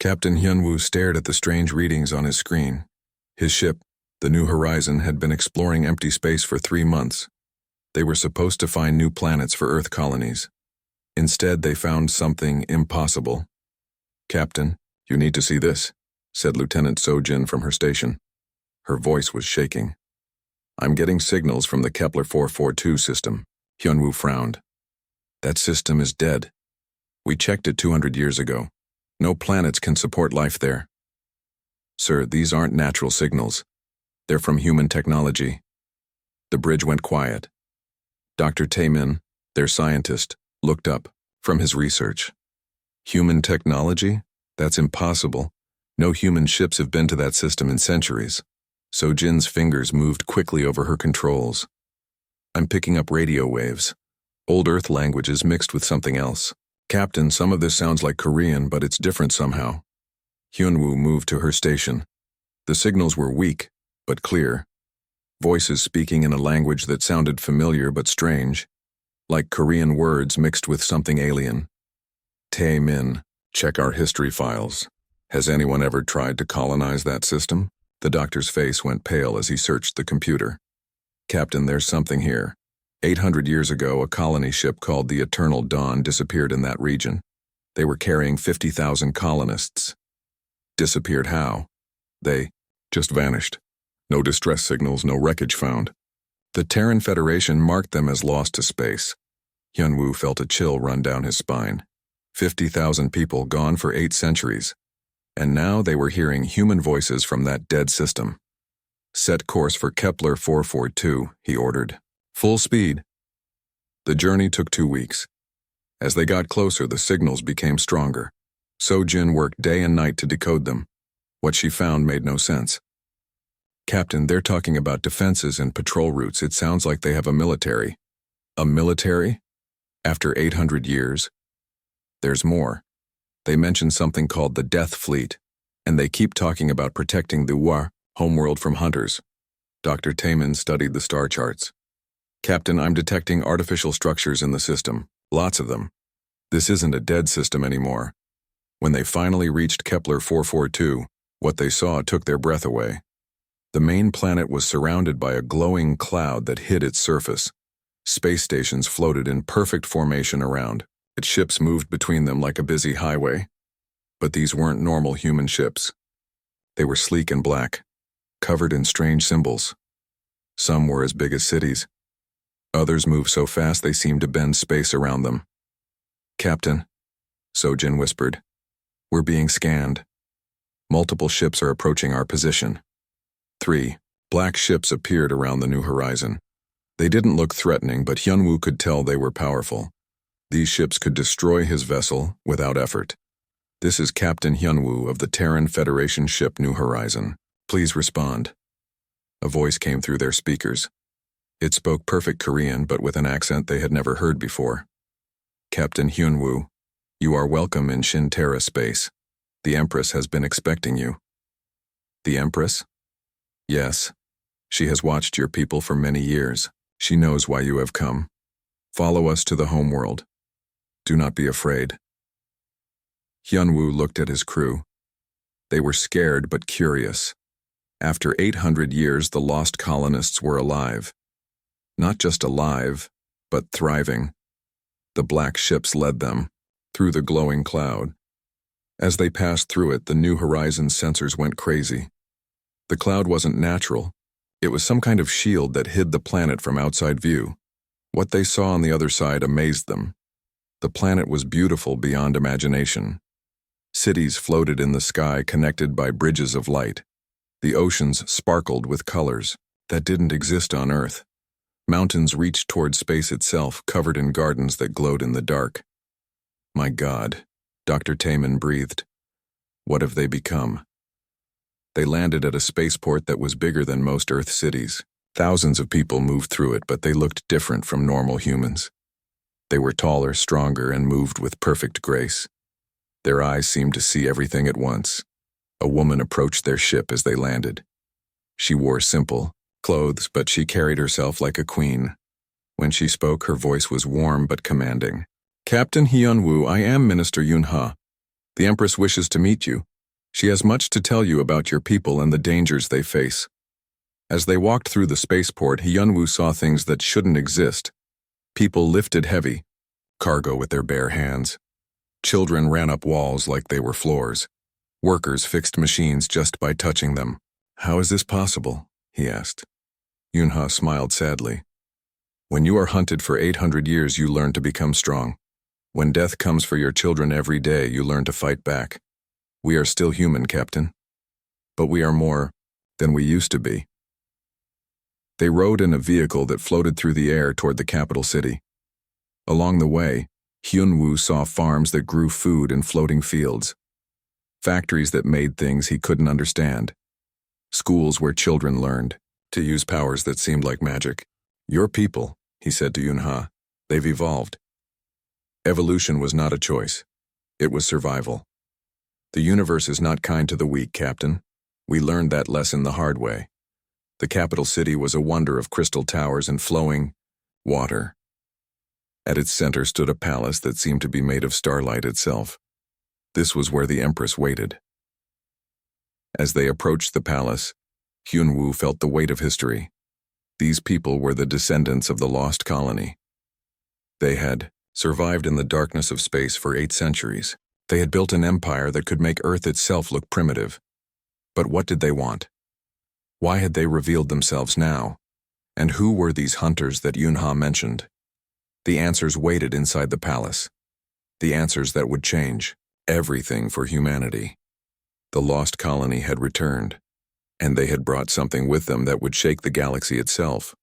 Captain Hyunwoo stared at the strange readings on his screen. His ship, the New Horizon, had been exploring empty space for 3 months. They were supposed to find new planets for Earth colonies. Instead, they found something impossible. "Captain, you need to see this," said Lieutenant Sojin from her station. Her voice was shaking. "I'm getting signals from the Kepler 442 system." Hyunwoo frowned. "That system is dead. We checked it 200 years ago. No planets can support life there." "Sir, these aren't natural signals. They're from human technology." The bridge went quiet. Dr. Taemin, their scientist, looked up from his research. "Human technology? That's impossible. No human ships have been to that system in centuries." Sojin's fingers moved quickly over her controls. "I'm picking up radio waves. Old Earth languages mixed with something else. Captain, some of this sounds like Korean, but it's different somehow." Hyunwoo moved to her station. The signals were weak, but clear. Voices speaking in a language that sounded familiar but strange, like Korean words mixed with something alien. "Tae-min, check our history files. Has anyone ever tried to colonize that system?" The doctor's face went pale as he searched the computer. "Captain, there's something here. 800 years ago, a colony ship called the Eternal Dawn disappeared in that region. They were carrying 50,000 colonists. Disappeared how? They just vanished. No distress signals, no wreckage found. The Terran Federation marked them as lost to space." Hyunwoo felt a chill run down his spine. 50,000 people gone for 8 centuries. And now they were hearing human voices from that dead system. "Set course for Kepler 442, he ordered. "Full speed." The journey took 2 weeks. As they got closer, the signals became stronger. Sojin worked day and night to decode them. What she found made no sense. "Captain, they're talking about defenses and patrol routes. It sounds like they have a military." "A military? After 800 years?" "There's more. They mentioned something called the Death Fleet, and they keep talking about protecting the War, homeworld, from hunters." Dr. Taemin studied the star charts. "Captain, I'm detecting artificial structures in the system. Lots of them. This isn't a dead system anymore." When they finally reached Kepler 442, what they saw took their breath away. The main planet was surrounded by a glowing cloud that hid its surface. Space stations floated in perfect formation around. Its ships moved between them like a busy highway. But these weren't normal human ships. They were sleek and black, covered in strange symbols. Some were as big as cities. Others moved so fast they seemed to bend space around them. "Captain," Sojin whispered, "we're being scanned. Multiple ships are approaching our position." 3 black ships appeared around the New Horizon. They didn't look threatening, but Hyunwoo could tell they were powerful. These ships could destroy his vessel without effort. "This is Captain Hyunwoo of the Terran Federation ship New Horizon. Please respond." A voice came through their speakers. It spoke perfect Korean, but with an accent they had never heard before. "Captain Hyunwoo, you are welcome in Shin-Terra space. The Empress has been expecting you." "The Empress?" "Yes. She has watched your people for many years. She knows why you have come. Follow us to the homeworld. Do not be afraid." Hyunwoo looked at his crew. They were scared but curious. After 800 years, the lost colonists were alive. Not just alive, but thriving. The black ships led them through the glowing cloud. As they passed through it, the New Horizon sensors went crazy. The cloud wasn't natural. It was some kind of shield that hid the planet from outside view. What they saw on the other side amazed them. The planet was beautiful beyond imagination. Cities floated in the sky, connected by bridges of light. The oceans sparkled with colors that didn't exist on Earth. Mountains reached toward space itself, covered in gardens that glowed in the dark. "My God," Dr. Taemin breathed. "What have they become?" They landed at a spaceport that was bigger than most Earth cities. Thousands of people moved through it, but they looked different from normal humans. They were taller, stronger, and moved with perfect grace. Their eyes seemed to see everything at once. A woman approached their ship as they landed. She wore simple clothes, but she carried herself like a queen. When she spoke, her voice was warm but commanding. "Captain Hyunwoo, I am Minister Yun-ha. The Empress wishes to meet you." She has much to tell you about your people and the dangers they face. As they walked through the spaceport, Hyunwoo saw things that shouldn't exist. People lifted heavy cargo with their bare hands. Children ran up walls like they were floors. Workers fixed machines just by touching them. How is this possible? He asked. Yunha smiled sadly. When you are hunted for 800 years, you learn to become strong. When death comes for your children every day, you learn to fight back. We are still human, Captain. But we are more than we used to be. They rode in a vehicle that floated through the air toward the capital city. Along the way, Hyunwoo saw farms that grew food in floating fields. Factories that made things he couldn't understand. Schools where children learned to use powers that seemed like magic. Your people, he said to Yunha, they've evolved. Evolution was not a choice. It was survival. The universe is not kind to the weak, Captain. We learned that lesson the hard way. The capital city was a wonder of crystal towers and flowing water. At its center stood a palace that seemed to be made of starlight itself. This was where the Empress waited. As they approached the palace, Hyunwoo felt the weight of history. These people were the descendants of the lost colony. They had survived in the darkness of space for 8 centuries. They had built an empire that could make Earth itself look primitive. But what did they want? Why had they revealed themselves now? And who were these hunters that Yunha mentioned? The answers waited inside the palace. The answers that would change everything for humanity. The lost colony had returned, and they had brought something with them that would shake the galaxy itself.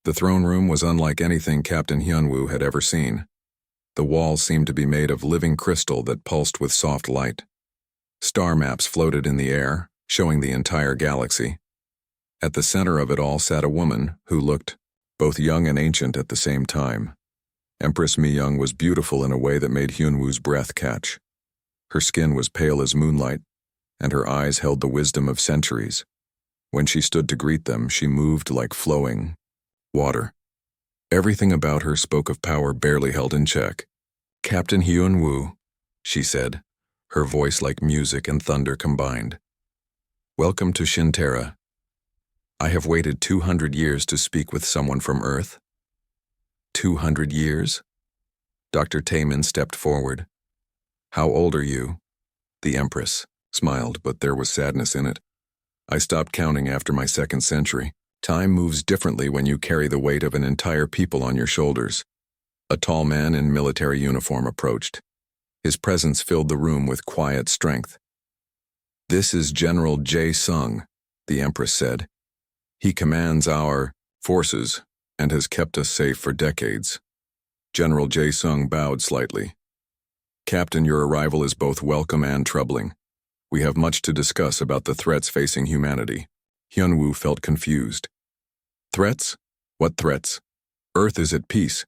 The throne room was unlike anything Captain Hyunwoo had ever seen. The walls seemed to be made of living crystal that pulsed with soft light. Star maps floated in the air, showing the entire galaxy. At the center of it all sat a woman who looked both young and ancient at the same time. Empress Mi-young was beautiful in a way that made Hyunwoo's breath catch. Her skin was pale as moonlight, and her eyes held the wisdom of centuries. When she stood to greet them, she moved like flowing water. Everything about her spoke of power barely held in check. Captain Hyunwoo, she said, her voice like music and thunder combined. Welcome to Shinterra. I have waited 200 years to speak with someone from Earth. 200 years? Dr. Taemin stepped forward. How old are you? The Empress smiled, but there was sadness in it. I stopped counting after my 2nd century. Time moves differently when you carry the weight of an entire people on your shoulders. A tall man in military uniform approached. His presence filled the room with quiet strength. This is General Jae-sung, the Empress said. He commands our forces and has kept us safe for decades. General Jae-sung bowed slightly. Captain, your arrival is both welcome and troubling. We have much to discuss about the threats facing humanity. Hyunwoo felt confused. Threats? What threats? Earth is at peace.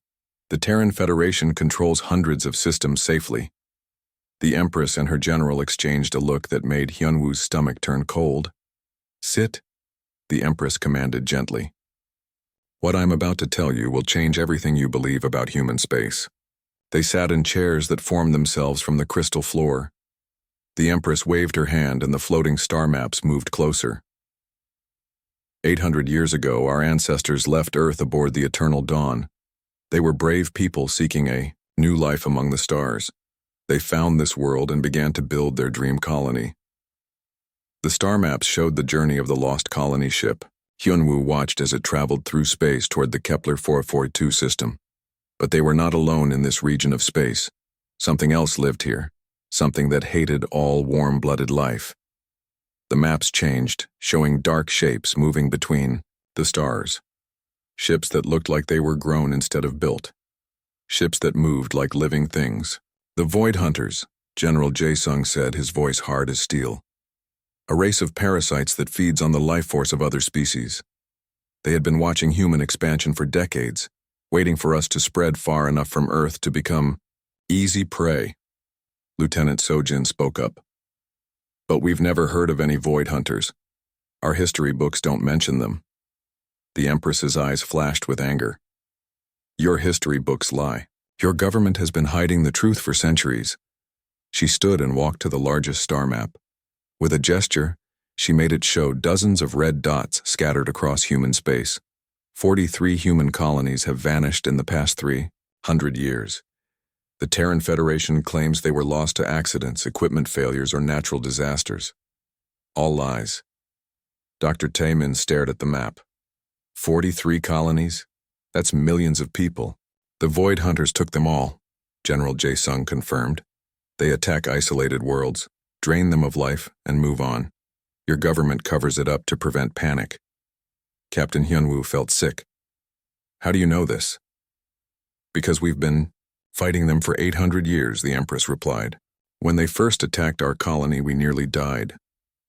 The Terran Federation controls hundreds of systems safely. The Empress and her general exchanged a look that made Hyunwoo's stomach turn cold. Sit, the Empress commanded gently. What I'm about to tell you will change everything you believe about human space. They sat in chairs that formed themselves from the crystal floor. The Empress waved her hand and the floating star maps moved closer. 800 years ago, our ancestors left Earth aboard the Eternal Dawn. They were brave people seeking a new life among the stars. They found this world and began to build their dream colony. The star maps showed the journey of the lost colony ship. Hyunwoo watched as it traveled through space toward the Kepler 442 system. But they were not alone in this region of space. Something else lived here, something that hated all warm-blooded life. The maps changed, showing dark shapes moving between the stars. Ships that looked like they were grown instead of built. Ships that moved like living things. The Void Hunters, General Jae-sung said, his voice hard as steel. A race of parasites that feeds on the life force of other species. They had been watching human expansion for decades, waiting for us to spread far enough from Earth to become easy prey. Lieutenant Sojin spoke up. But we've never heard of any Void Hunters. Our history books don't mention them. The Empress's eyes flashed with anger. Your history books lie. Your government has been hiding the truth for centuries. She stood and walked to the largest star map. With a gesture, she made it show dozens of red dots scattered across human space. 43 human colonies have vanished in the past 300 years. The Terran Federation claims they were lost to accidents, equipment failures, or natural disasters. All lies. Dr. Taemin stared at the map. 43 colonies? That's millions of people. The Void Hunters took them all, General Jae-sung confirmed. They attack isolated worlds, drain them of life, and move on. Your government covers it up to prevent panic. Captain Hyunwoo felt sick. How do you know this? Because we've been fighting them for 800 years, the Empress replied. When they first attacked our colony, we nearly died.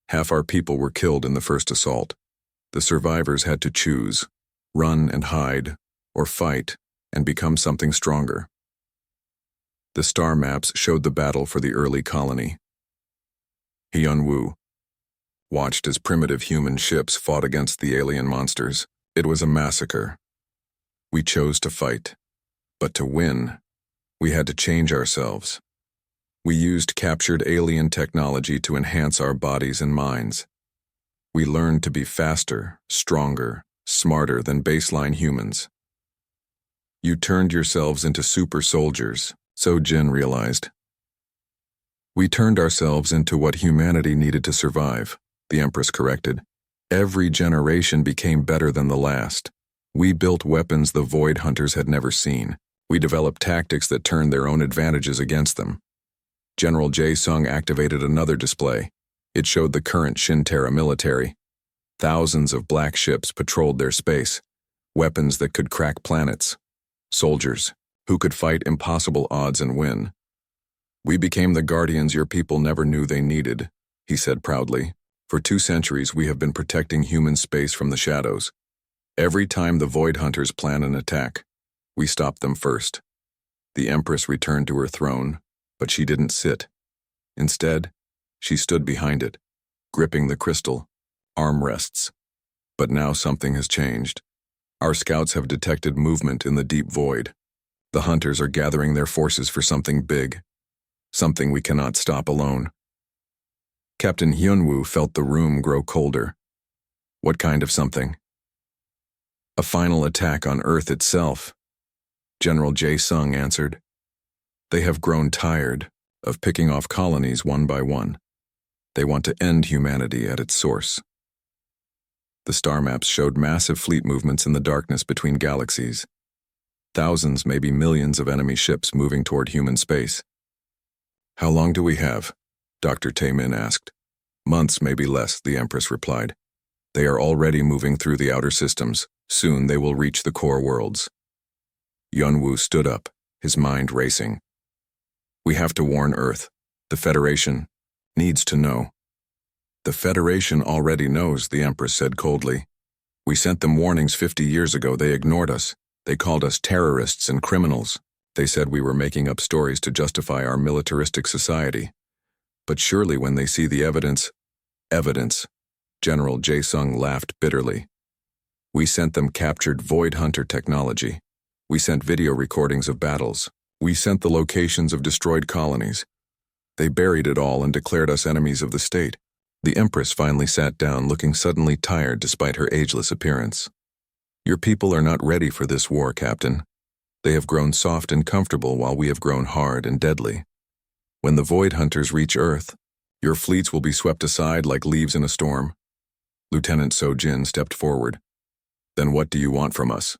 Half our people were killed in the first assault. The survivors had to choose, run and hide, or fight and become something stronger. The star maps showed the battle for the early colony. Hyunwoo watched as primitive human ships fought against the alien monsters. It was a massacre. We chose to fight, but to win, we had to change ourselves. We used captured alien technology to enhance our bodies and minds. We learned to be faster, stronger, smarter than baseline humans. You turned yourselves into super soldiers, so Jin realized. We turned ourselves into what humanity needed to survive, the Empress corrected. Every generation became better than the last. We built weapons the Void Hunters had never seen. We developed tactics that turned their own advantages against them. General Jae-sung activated another display. It showed the current Shin-Terra military. Thousands of black ships patrolled their space, weapons that could crack planets, soldiers who could fight impossible odds and win. We became the guardians your people never knew they needed, he said proudly. For 2 centuries we have been protecting human space from the shadows. Every time the Void Hunters plan an attack, we stop them first. The Empress returned to her throne, but she didn't sit. Instead, she stood behind it, gripping the crystal armrests. But now something has changed. Our scouts have detected movement in the deep void. The hunters are gathering their forces for something big, something we cannot stop alone. Captain Hyunwoo felt the room grow colder. What kind of something? A final attack on Earth itself, General Jae-sung answered. They have grown tired of picking off colonies one by one. They want to end humanity at its source. The star maps showed massive fleet movements in the darkness between galaxies. Thousands, maybe millions of enemy ships moving toward human space. How long do we have? Dr. Taemin asked. Months, maybe less, the Empress replied. They are already moving through the outer systems. Soon they will reach the core worlds. Hyunwoo stood up, his mind racing. We have to warn Earth. The Federation needs to know. The Federation already knows, the Empress said coldly. We sent them warnings 50 years ago. They ignored us. They called us terrorists and criminals. They said we were making up stories to justify our militaristic society. But surely when they see the evidence, General Jae-sung laughed bitterly. We sent them captured Void Hunter technology. We sent video recordings of battles. We sent the locations of destroyed colonies. They buried it all and declared us enemies of the state. The Empress finally sat down, looking suddenly tired despite her ageless appearance. Your people are not ready for this war, Captain. They have grown soft and comfortable while we have grown hard and deadly. When the Void Hunters reach Earth, your fleets will be swept aside like leaves in a storm. Lieutenant So-jin stepped forward. Then what do you want from us?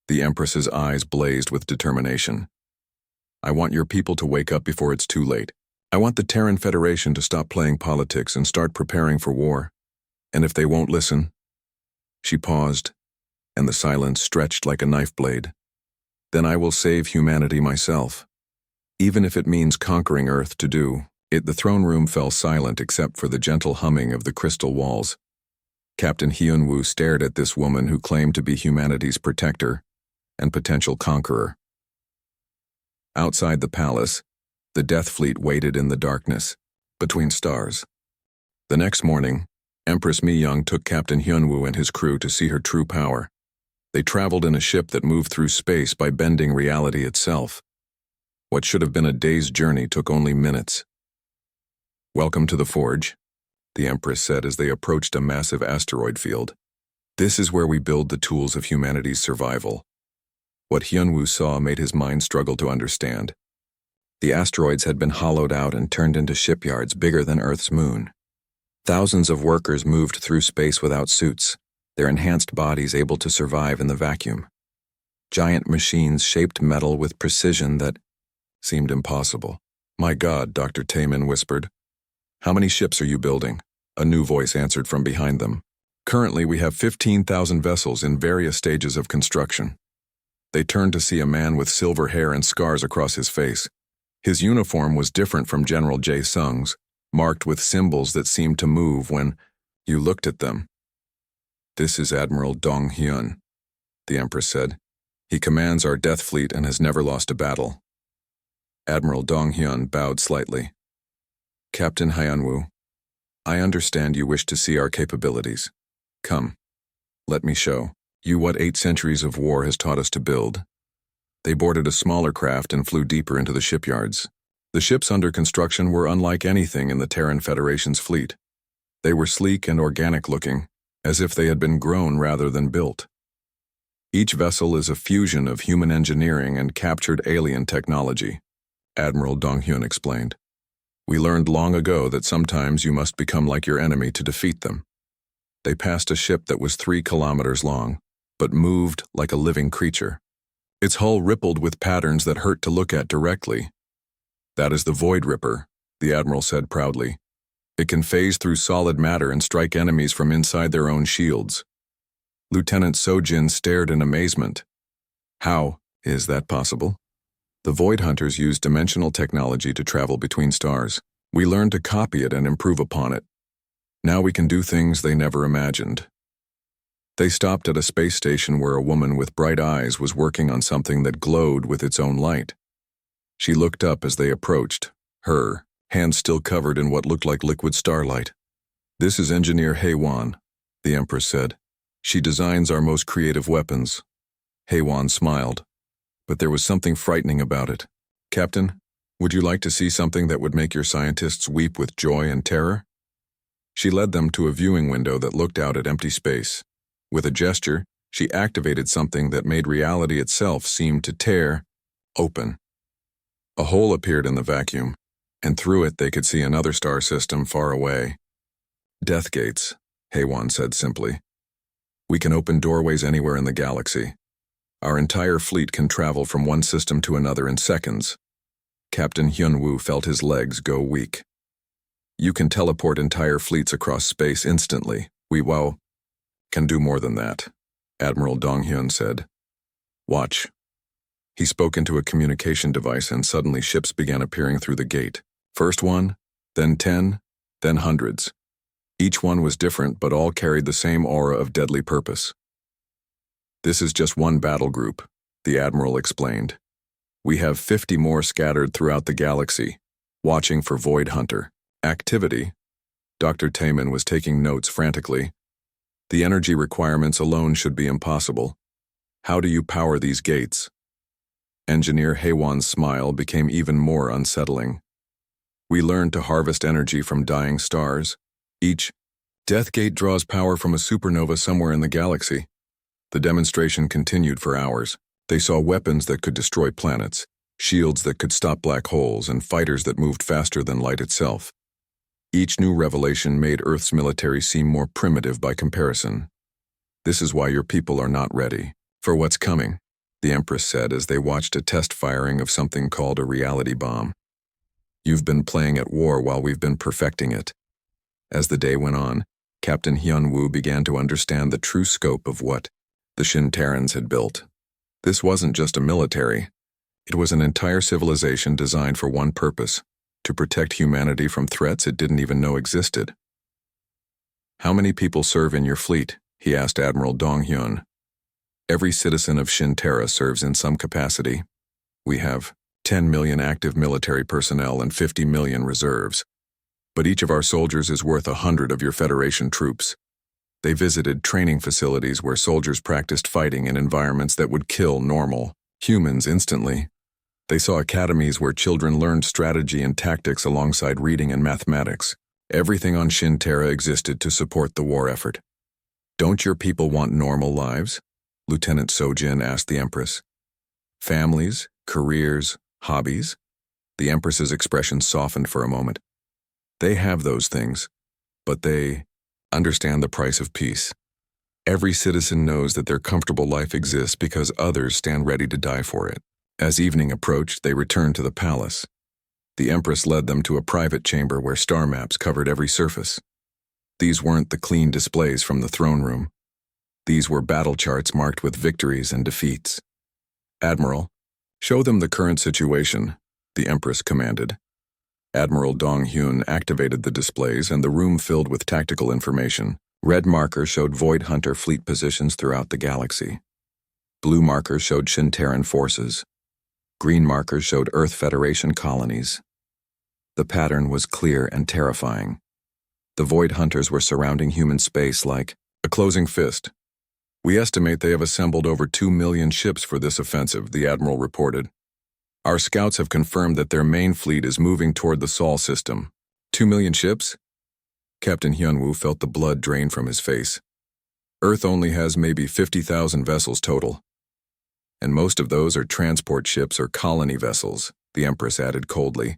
The Empress's eyes blazed with determination. I want your people to wake up before it's too late. I want the Terran Federation to stop playing politics and start preparing for war. And if they won't listen... She paused, and the silence stretched like a knife blade. Then I will save humanity myself. Even if it means conquering Earth to do it. The throne room fell silent except for the gentle humming of the crystal walls. Captain Hyunwoo stared at this woman who claimed to be humanity's protector and potential conqueror. Outside the palace, the Death Fleet waited in the darkness, between stars. The next morning, Empress Mi-young took Captain Hyunwoo and his crew to see her true power. They traveled in a ship that moved through space by bending reality itself. What should have been a day's journey took only minutes. Welcome to the Forge, the Empress said as they approached a massive asteroid field. This is where we build the tools of humanity's survival. What Hyunwoo saw made his mind struggle to understand. The asteroids had been hollowed out and turned into shipyards bigger than Earth's moon. Thousands of workers moved through space without suits, their enhanced bodies able to survive in the vacuum. Giant machines shaped metal with precision that seemed impossible. "My God," Dr. Taemin whispered. "How many ships are you building?" A new voice answered from behind them. "Currently, we have 15,000 vessels in various stages of construction." They turned to see a man with silver hair and scars across his face. His uniform was different from General Jae Sung's, marked with symbols that seemed to move when you looked at them. "This is Admiral Dong Hyun," the Empress said. "He commands our death fleet and has never lost a battle." Admiral Dong Hyun bowed slightly. "Captain Hyunwoo, I understand you wish to see our capabilities. Come, let me show you what 8 centuries of war has taught us to build." They boarded a smaller craft and flew deeper into the shipyards. The ships under construction were unlike anything in the Terran Federation's fleet. They were sleek and organic-looking, as if they had been grown rather than built. Each vessel is a fusion of human engineering and captured alien technology, Admiral Dong-hyun explained. "We learned long ago that sometimes you must become like your enemy to defeat them." They passed a ship that was 3 kilometers long, but moved like a living creature. Its hull rippled with patterns that hurt to look at directly. "That is the Void Ripper," the Admiral said proudly. "It can phase through solid matter and strike enemies from inside their own shields." Lieutenant Sojin stared in amazement. "How is that possible?" "The Void Hunters use dimensional technology to travel between stars. We learned to copy it and improve upon it. Now we can do things they never imagined." They stopped at a space station where a woman with bright eyes was working on something that glowed with its own light. She looked up as they approached, her hands still covered in what looked like liquid starlight. "This is Engineer Haewon," the Empress said. "She designs our most creative weapons." Haewon smiled, but there was something frightening about it. "Captain, would you like to see something that would make your scientists weep with joy and terror?" She led them to a viewing window that looked out at empty space. With a gesture, she activated something that made reality itself seem to tear open. A hole appeared in the vacuum, and through it they could see another star system far away. "Death gates," Haewon said simply. "We can open doorways anywhere in the galaxy. Our entire fleet can travel from one system to another in seconds." Captain Hyunwoo felt his legs go weak. "You can teleport entire fleets across space instantly. We can do more than that," Admiral Dong-hyun said. "Watch." He spoke into a communication device and suddenly ships began appearing through the gate. First one, then 10, then hundreds. Each one was different, but all carried the same aura of deadly purpose. "This is just one battle group," the Admiral explained. "We have 50 more scattered throughout the galaxy, watching for Void Hunter activity." Dr. Taemin was taking notes frantically. "The energy requirements alone should be impossible. How do you power these gates?" Engineer Haewon's smile became even more unsettling. "We learned to harvest energy from dying stars. Each death gate draws power from a supernova somewhere in the galaxy." The demonstration continued for hours. They saw weapons that could destroy planets, shields that could stop black holes, and fighters that moved faster than light itself. Each new revelation made Earth's military seem more primitive by comparison. "This is why your people are not ready for what's coming," the Empress said as they watched a test firing of something called a reality bomb. "You've been playing at war while we've been perfecting it." As the day went on, Captain Hyunwoo began to understand the true scope of what the Shin-Terrans had built. This wasn't just a military. It was an entire civilization designed for one purpose: to protect humanity from threats it didn't even know existed. "How many people serve in your fleet?" he asked Admiral Dong-hyun. "Every citizen of Shin-Terra serves in some capacity. We have 10 million active military personnel and 50 million reserves. But each of our soldiers is worth 100 of your Federation troops." They visited training facilities where soldiers practiced fighting in environments that would kill normal humans instantly. They saw academies where children learned strategy and tactics alongside reading and mathematics. Everything on Shin Terra existed to support the war effort. Don't your people want normal lives? Lieutenant Sojin asked the Empress. Families, careers, hobbies? The Empress's expression softened for a moment. They have those things, but they understand the price of peace. Every citizen knows that their comfortable life exists because others stand ready to die for it. As evening approached, they returned to the palace. The Empress led them to a private chamber where star maps covered every surface. These weren't the clean displays from the throne room. These were battle charts marked with victories and defeats. Admiral, show them the current situation, the Empress commanded. Admiral Dong Hyun activated the displays and the room filled with tactical information. Red markers showed Void Hunter fleet positions throughout the galaxy. Blue markers showed Shintaran forces. Green markers showed Earth Federation colonies. The pattern was clear and terrifying. The Void Hunters were surrounding human space like a closing fist. We estimate they have assembled over 2 million ships for this offensive, the Admiral reported. Our scouts have confirmed that their main fleet is moving toward the Sol system. 2 million ships? Captain Hyunwoo felt the blood drain from his face. Earth only has maybe 50,000 vessels total. And most of those are transport ships or colony vessels, the Empress added coldly.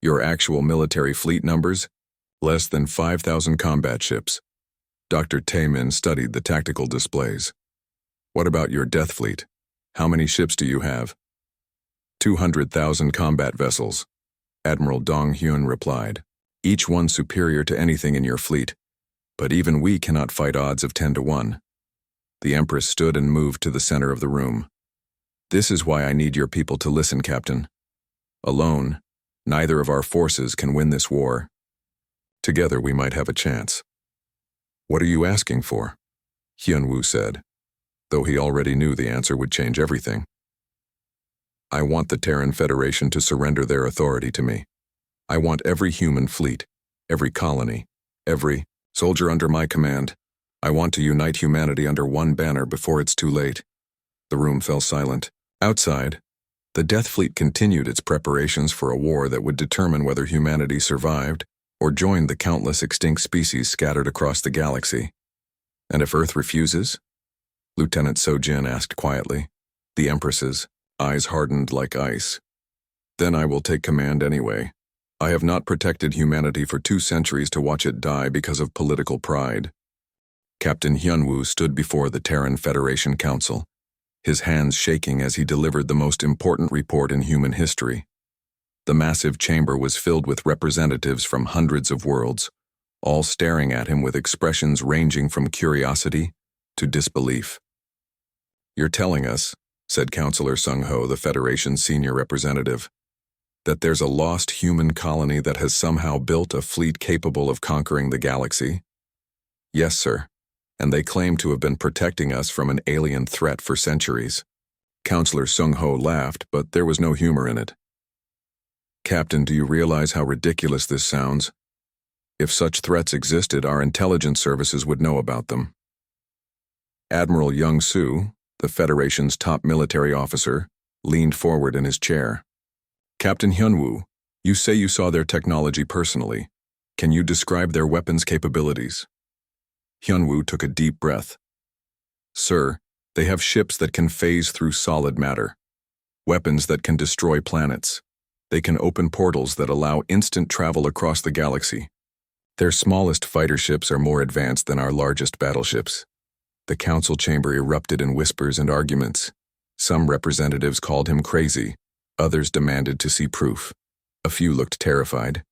Your actual military fleet numbers? Less than 5,000 combat ships. Dr. Taemin studied the tactical displays. What about your death fleet? How many ships do you have? 200,000 combat vessels, Admiral Dong Hyun replied, each one superior to anything in your fleet, but even we cannot fight odds of 10 to 1. The Empress stood and moved to the center of the room. This is why I need your people to listen, Captain. Alone, neither of our forces can win this war. Together we might have a chance. What are you asking for? Hyunwoo said, though he already knew the answer would change everything. I want the Terran Federation to surrender their authority to me. I want every human fleet, every colony, every soldier under my command. I want to unite humanity under one banner before it's too late. The room fell silent. Outside, the Death Fleet continued its preparations for a war that would determine whether humanity survived or joined the countless extinct species scattered across the galaxy. And if Earth refuses? Lieutenant Sojin asked quietly. The Empress's eyes hardened like ice. Then I will take command anyway. I have not protected humanity for 2 centuries to watch it die because of political pride. Captain Hyunwoo stood before the Terran Federation Council, his hands shaking as he delivered the most important report in human history. The massive chamber was filled with representatives from hundreds of worlds, all staring at him with expressions ranging from curiosity to disbelief. You're telling us, said Councillor Sung-ho, the Federation's senior representative, that there's a lost human colony that has somehow built a fleet capable of conquering the galaxy? Yes, sir, and they claim to have been protecting us from an alien threat for centuries. Councillor Sung-ho laughed, but there was no humor in it. Captain, do you realize how ridiculous this sounds? If such threats existed, our intelligence services would know about them. Admiral Young-soo, the Federation's top military officer, leaned forward in his chair. Captain Hyunwoo, you say you saw their technology personally. Can you describe their weapons capabilities? Hyunwoo took a deep breath. Sir, they have ships that can phase through solid matter. Weapons that can destroy planets. They can open portals that allow instant travel across the galaxy. Their smallest fighter ships are more advanced than our largest battleships. The council chamber erupted in whispers and arguments. Some representatives called him crazy. Others demanded to see proof. A few looked terrified.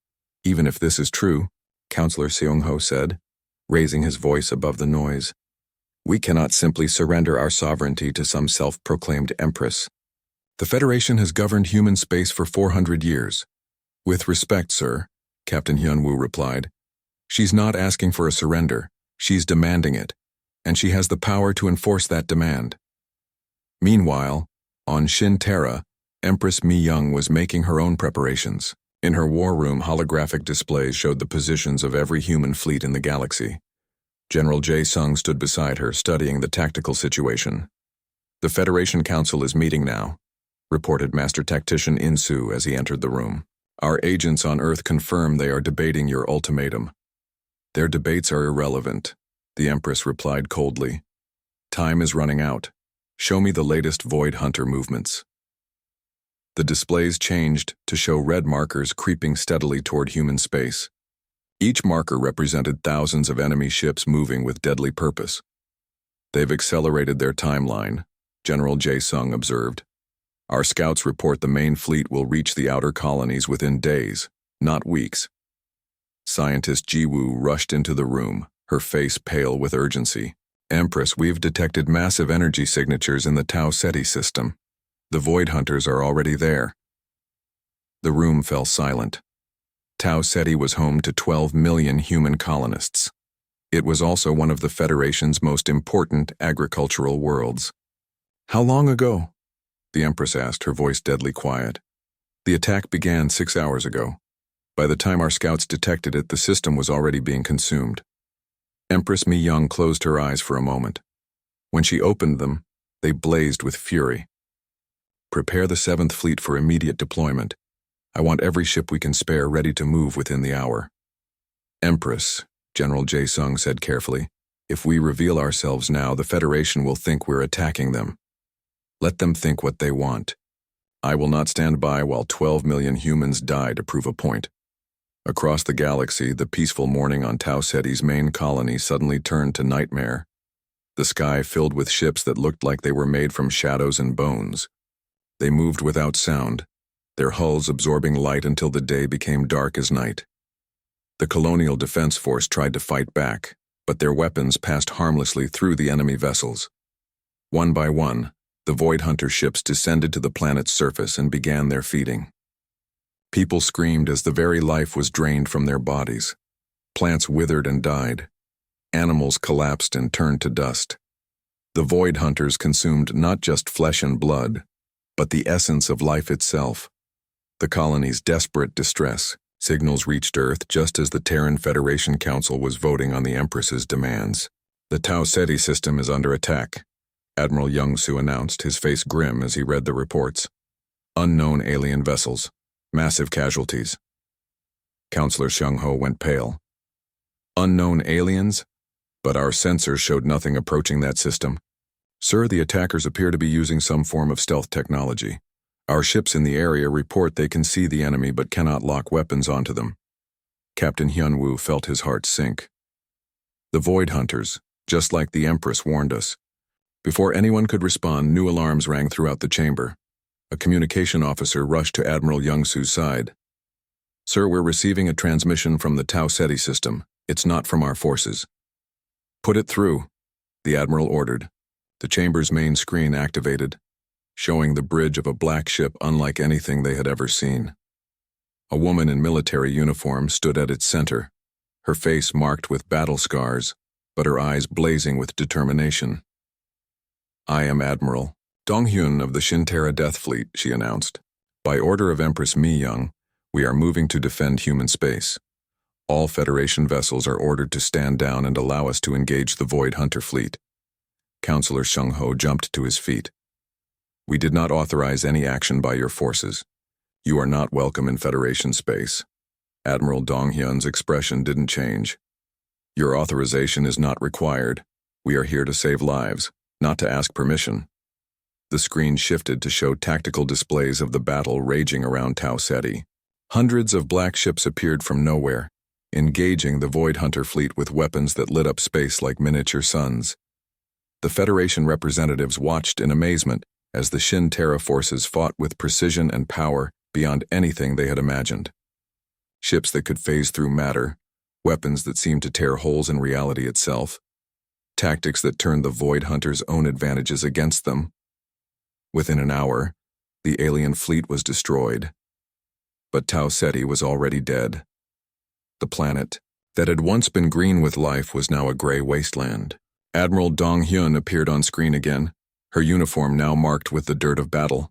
Even if this is true, Councillor Seung-ho said, raising his voice above the noise, we cannot simply surrender our sovereignty to some self-proclaimed empress. The Federation has governed human space for 400 years. With respect, sir, Captain Hyunwoo replied. She's not asking for a surrender. She's demanding it, and she has the power to enforce that demand. Meanwhile, on Shin Terra, Empress Mi-young was making her own preparations. In her war room, holographic displays showed the positions of every human fleet in the galaxy. General Jae-sung stood beside her, studying the tactical situation. The Federation Council is meeting now, reported Master Tactician In-soo as he entered the room. Our agents on Earth confirm they are debating your ultimatum. Their debates are irrelevant, the Empress replied coldly. Time is running out. Show me the latest Void Hunter movements. The displays changed to show red markers creeping steadily toward human space. Each marker represented thousands of enemy ships moving with deadly purpose. They've accelerated their timeline, General Jae Sung observed. Our scouts report the main fleet will reach the outer colonies within days, not weeks. Scientist Ji Woo rushed into the room, her face pale with urgency. Empress, we've detected massive energy signatures in the Tau Ceti system. The Void Hunters are already there. The room fell silent. Tau Ceti was home to 12 million human colonists. It was also one of the Federation's most important agricultural worlds. How long ago? The Empress asked, her voice deadly quiet. The attack began 6 hours ago. By the time our scouts detected it, the system was already being consumed. Empress Mi Young closed her eyes for a moment. When she opened them, they blazed with fury. Prepare the 7th Fleet for immediate deployment. I want every ship we can spare ready to move within the hour. Empress, General Jae Sung said carefully, if we reveal ourselves now, the Federation will think we're attacking them. Let them think what they want. I will not stand by while 12 million humans die to prove a point. Across the galaxy, the peaceful morning on Tau Ceti's main colony suddenly turned to nightmare. The sky filled with ships that looked like they were made from shadows and bones. They moved without sound, their hulls absorbing light until the day became dark as night. The Colonial Defense Force tried to fight back, but their weapons passed harmlessly through the enemy vessels. One by one, the Void Hunter ships descended to the planet's surface and began their feeding. People screamed as the very life was drained from their bodies. Plants withered and died. Animals collapsed and turned to dust. The Void Hunters consumed not just flesh and blood, but the essence of life itself. The colony's desperate distress signals reached Earth just as the Terran Federation Council was voting on the Empress's demands. The Tau Ceti system is under attack, Admiral Young-Soo announced, his face grim as he read the reports. Unknown alien vessels. Massive casualties. Counselor Xiang-Ho went pale. Unknown aliens? But our sensors showed nothing approaching that system. Sir, the attackers appear to be using some form of stealth technology. Our ships in the area report they can see the enemy but cannot lock weapons onto them. Captain Hyun-Woo felt his heart sink. The Void Hunters, just like the Empress warned us. Before anyone could respond, new alarms rang throughout the chamber. A communication officer rushed to Admiral Young-Soo's side. Sir, we're receiving a transmission from the Tau Ceti system. It's not from our forces. Put it through, the Admiral ordered. The chamber's main screen activated, showing the bridge of a black ship unlike anything they had ever seen. A woman in military uniform stood at its center, her face marked with battle scars, but her eyes blazing with determination. I am Admiral Dong-hyun of the Shinterra Death Fleet, she announced. By order of Empress Mi Young, we are moving to defend human space. All Federation vessels are ordered to stand down and allow us to engage the Void Hunter fleet. Counselor Xiang-Ho jumped to his feet. We did not authorize any action by your forces. You are not welcome in Federation space. Admiral Dong-hyun's expression didn't change. Your authorization is not required. We are here to save lives, not to ask permission. The screen shifted to show tactical displays of the battle raging around Tau Ceti. Hundreds of black ships appeared from nowhere, engaging the Void Hunter fleet with weapons that lit up space like miniature suns. The Federation representatives watched in amazement as the Shinterra forces fought with precision and power beyond anything they had imagined. Ships that could phase through matter, weapons that seemed to tear holes in reality itself, tactics that turned the Void Hunters' own advantages against them. Within an hour, the alien fleet was destroyed. But Tau Ceti was already dead. The planet, that had once been green with life, was now a gray wasteland. Admiral Dong-hyun appeared on screen again, her uniform now marked with the dirt of battle.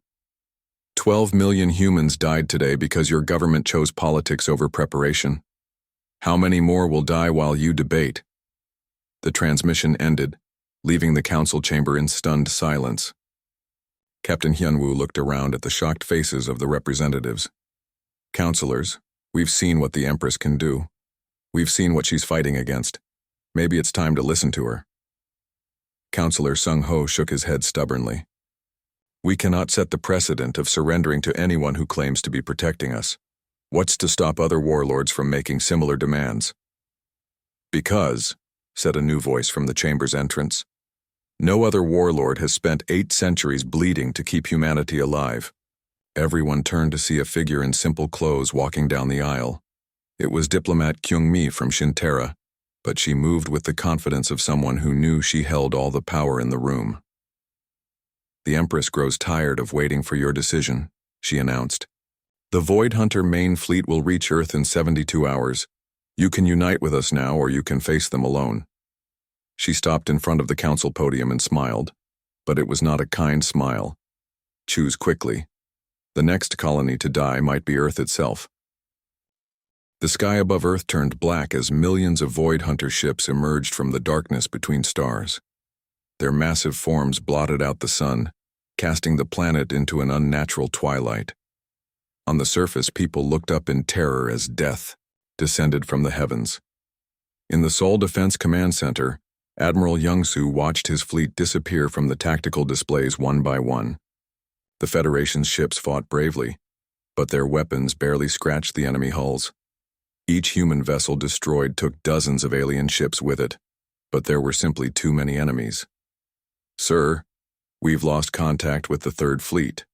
12 million humans died today because your government chose politics over preparation. How many more will die while you debate? The transmission ended, leaving the council chamber in stunned silence. Captain Hyun-Woo looked around at the shocked faces of the representatives. Counselors, we've seen what the Empress can do. We've seen what she's fighting against. Maybe it's time to listen to her. Counselor Sung Ho shook his head stubbornly. We cannot set the precedent of surrendering to anyone who claims to be protecting us. What's to stop other warlords from making similar demands? Because, said a new voice from the chamber's entrance, no other warlord has spent 8 centuries bleeding to keep humanity alive. Everyone turned to see a figure in simple clothes walking down the aisle. It was diplomat Kyung-mi from Shinterra, but she moved with the confidence of someone who knew she held all the power in the room. The Empress grows tired of waiting for your decision, she announced. The Void Hunter main fleet will reach Earth in 72 hours. You can unite with us now, or you can face them alone. She stopped in front of the council podium and smiled, but it was not a kind smile. Choose quickly. The next colony to die might be Earth itself. The sky above Earth turned black as millions of Void Hunter ships emerged from the darkness between stars. Their massive forms blotted out the sun, casting the planet into an unnatural twilight. On the surface, people looked up in terror as death descended from the heavens. In the Seoul Defense Command Center, Admiral Young-soo watched his fleet disappear from the tactical displays one by one. The Federation's ships fought bravely, but their weapons barely scratched the enemy hulls. Each human vessel destroyed took dozens of alien ships with it, but there were simply too many enemies. Sir, we've lost contact with the 3rd Fleet,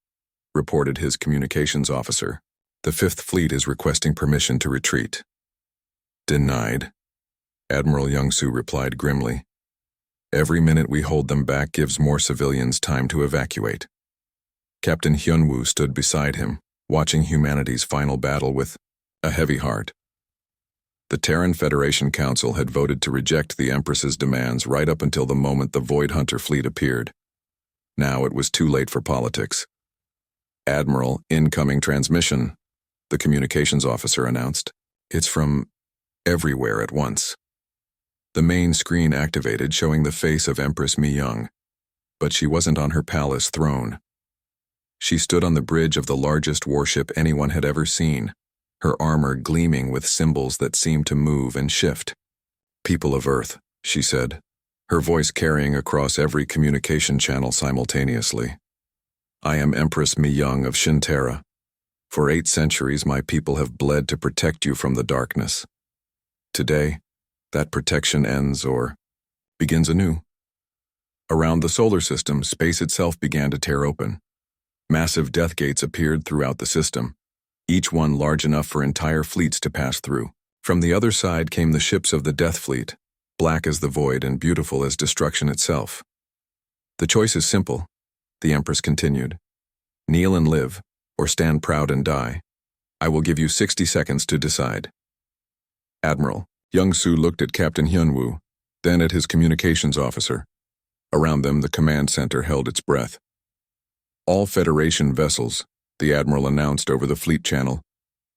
reported his communications officer. The 5th Fleet is requesting permission to retreat. Denied, Admiral Young-soo replied grimly. Every minute we hold them back gives more civilians time to evacuate. Captain Hyun-woo stood beside him, watching humanity's final battle with a heavy heart. The Terran Federation Council had voted to reject the Empress's demands right up until the moment the Void Hunter fleet appeared. Now it was too late for politics. Admiral, incoming transmission, the communications officer announced. It's from everywhere at once. The main screen activated, showing the face of Empress Mi-young, but she wasn't on her palace throne. She stood on the bridge of the largest warship anyone had ever seen, her armor gleaming with symbols that seemed to move and shift. People of Earth, she said, her voice carrying across every communication channel simultaneously. I am Empress Mi-young of Shinterra. For 8 centuries my people have bled to protect you from the darkness. Today, that protection ends or begins anew. Around the solar system, space itself began to tear open. Massive death gates appeared throughout the system, each one large enough for entire fleets to pass through. From the other side came the ships of the Death Fleet, black as the void and beautiful as destruction itself. The choice is simple, the Empress continued. Kneel and live, or stand proud and die. I will give you 60 seconds to decide. Admiral, Young-soo looked at Captain Hyun-woo, then at his communications officer. Around them, the command center held its breath. All Federation vessels, the Admiral announced over the fleet channel.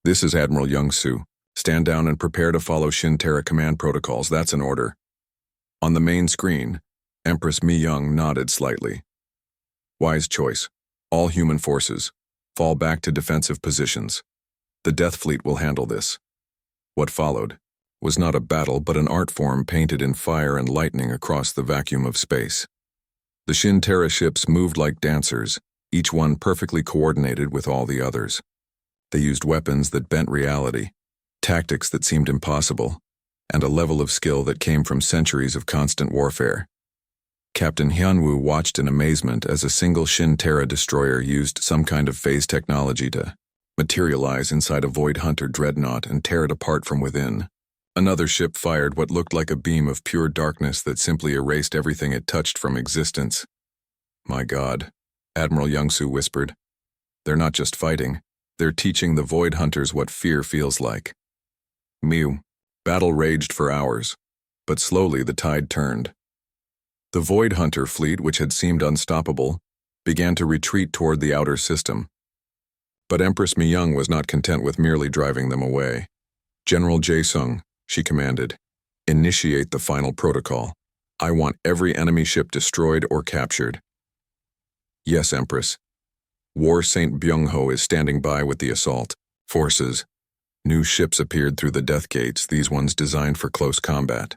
This is Admiral Young-soo. Stand down and prepare to follow Shinterra command protocols. That's an order. On the main screen, Empress Mi-young nodded slightly. Wise choice. All human forces, fall back to defensive positions. The Death Fleet will handle this. What followed was not a battle but an art form painted in fire and lightning across the vacuum of space. The Shinterra ships moved like dancers, each one perfectly coordinated with all the others. They used weapons that bent reality, tactics that seemed impossible, and a level of skill that came from centuries of constant warfare. Captain Hyun-woo watched in amazement as a single Shinterra destroyer used some kind of phase technology to materialize inside a Void Hunter dreadnought and tear it apart from within. Another ship fired what looked like a beam of pure darkness that simply erased everything it touched from existence. My God, Admiral Young-soo whispered. They're not just fighting, they're teaching the Void Hunters what fear feels like. Mew. Battle raged for hours, but slowly the tide turned. The Void Hunter fleet, which had seemed unstoppable, began to retreat toward the outer system. But Empress Mi-young was not content with merely driving them away. General Jae-sung, she commanded, initiate the final protocol. I want every enemy ship destroyed or captured. Yes, Empress. War Saint Byung-ho is standing by with the assault. Forces. New ships appeared through the death gates, these ones designed for close combat.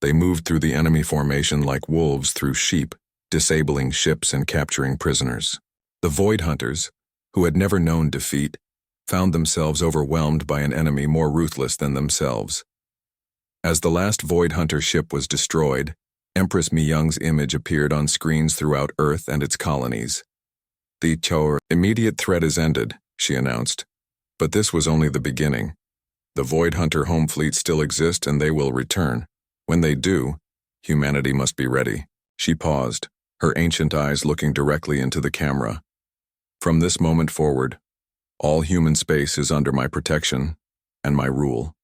They moved through the enemy formation like wolves through sheep, disabling ships and capturing prisoners. The Void Hunters, who had never known defeat, found themselves overwhelmed by an enemy more ruthless than themselves. As the last Void Hunter ship was destroyed, Empress Mi-Young's image appeared on screens throughout Earth and its colonies. The immediate threat is ended, she announced. But this was only the beginning. The Void Hunter home fleet still exists and they will return. When they do, humanity must be ready. She paused, her ancient eyes looking directly into the camera. From this moment forward, all human space is under my protection and my rule.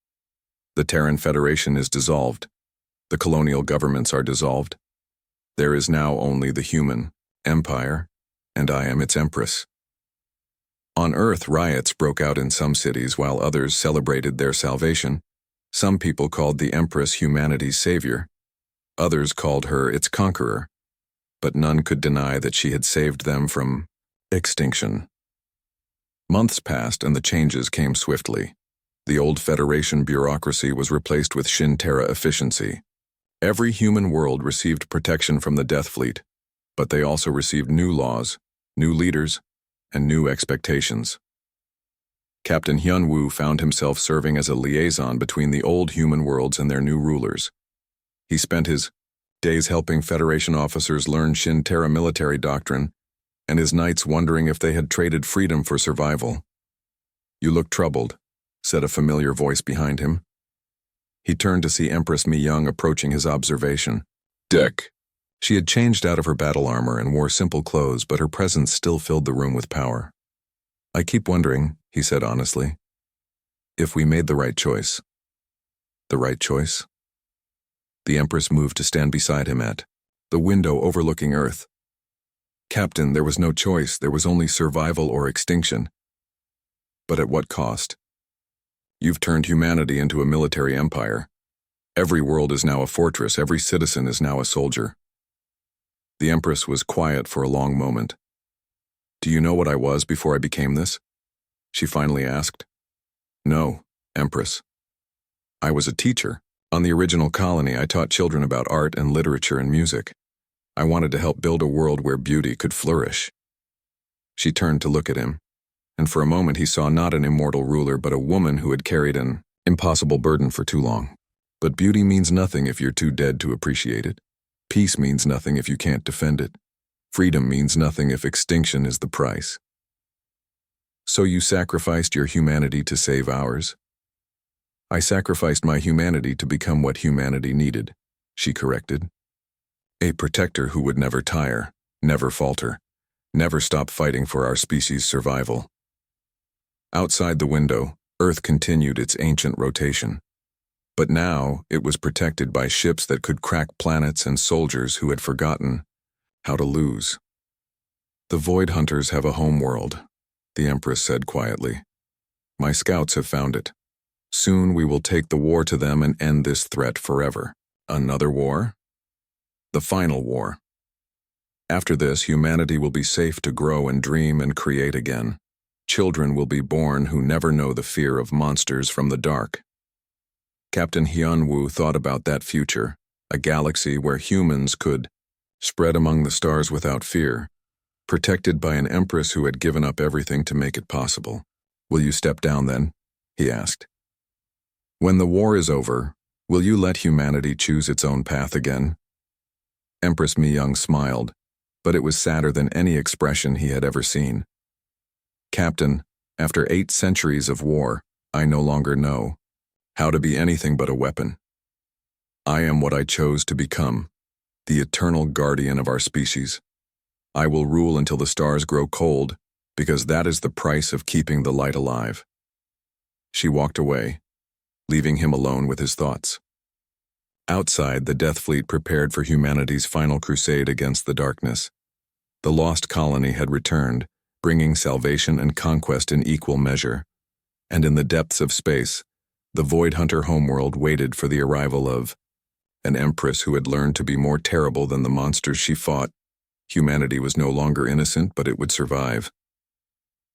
The Terran Federation is dissolved. The colonial governments are dissolved. There is now only the human empire, and I am its empress. On Earth, riots broke out in some cities while others celebrated their salvation. Some people called the Empress humanity's savior. Others called her its conqueror. But none could deny that she had saved them from extinction. Months passed and the changes came swiftly. The old Federation bureaucracy was replaced with Shin-Terra efficiency. Every human world received protection from the Death Fleet, but they also received new laws, new leaders, and new expectations. Captain Hyun-Woo found himself serving as a liaison between the old human worlds and their new rulers. He spent his days helping Federation officers learn Shin-Terra military doctrine, and his nights wondering if they had traded freedom for survival. "You look troubled," said a familiar voice behind him. He turned to see Empress Mi-Young approaching his observation. "Dick." She had changed out of her battle armor and wore simple clothes, but her presence still filled the room with power. "I keep wondering," he said honestly, "if we made the right choice." "The right choice?" The Empress moved to stand beside him at the window overlooking Earth. "Captain, there was no choice, there was only survival or extinction." "But at what cost? You've turned humanity into a military empire. Every world is now a fortress, every citizen is now a soldier." The Empress was quiet for a long moment. "Do you know what I was before I became this?" she finally asked. "No, Empress. I was a teacher. On the original colony, I taught children about art and literature and music. I wanted to help build a world where beauty could flourish." She turned to look at him, and for a moment he saw not an immortal ruler but a woman who had carried an impossible burden for too long. But beauty means nothing if you're too dead to appreciate it. Peace means nothing if you can't defend it. Freedom means nothing if extinction is the price. "So you sacrificed your humanity to save ours?" "I sacrificed my humanity to become what humanity needed," she corrected. "A protector who would never tire, never falter, never stop fighting for our species' survival." Outside the window, Earth continued its ancient rotation. But now it was protected by ships that could crack planets and soldiers who had forgotten how to lose. "The Void Hunters have a home world," the Empress said quietly. "My scouts have found it. Soon we will take the war to them and end this threat forever." "Another war?" "The final war. After this, humanity will be safe to grow and dream and create again. Children will be born who never know the fear of monsters from the dark." Captain Hyun-Woo thought about that future, a galaxy where humans could spread among the stars without fear, protected by an empress who had given up everything to make it possible. "Will you step down then?" he asked. "When the war is over, will you let humanity choose its own path again?" Empress Mi-Young smiled, but it was sadder than any expression he had ever seen. "Captain, after 8 centuries of war, I no longer know how to be anything but a weapon. I am what I chose to become, the eternal guardian of our species. I will rule until the stars grow cold, because that is the price of keeping the light alive." She walked away, leaving him alone with his thoughts. Outside, the Death Fleet prepared for humanity's final crusade against the darkness. The lost colony had returned, bringing salvation and conquest in equal measure. And in the depths of space, the Void Hunter homeworld waited for the arrival of an empress who had learned to be more terrible than the monsters she fought. Humanity was no longer innocent, but it would survive.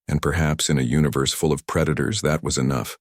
And perhaps in a universe full of predators, that was enough.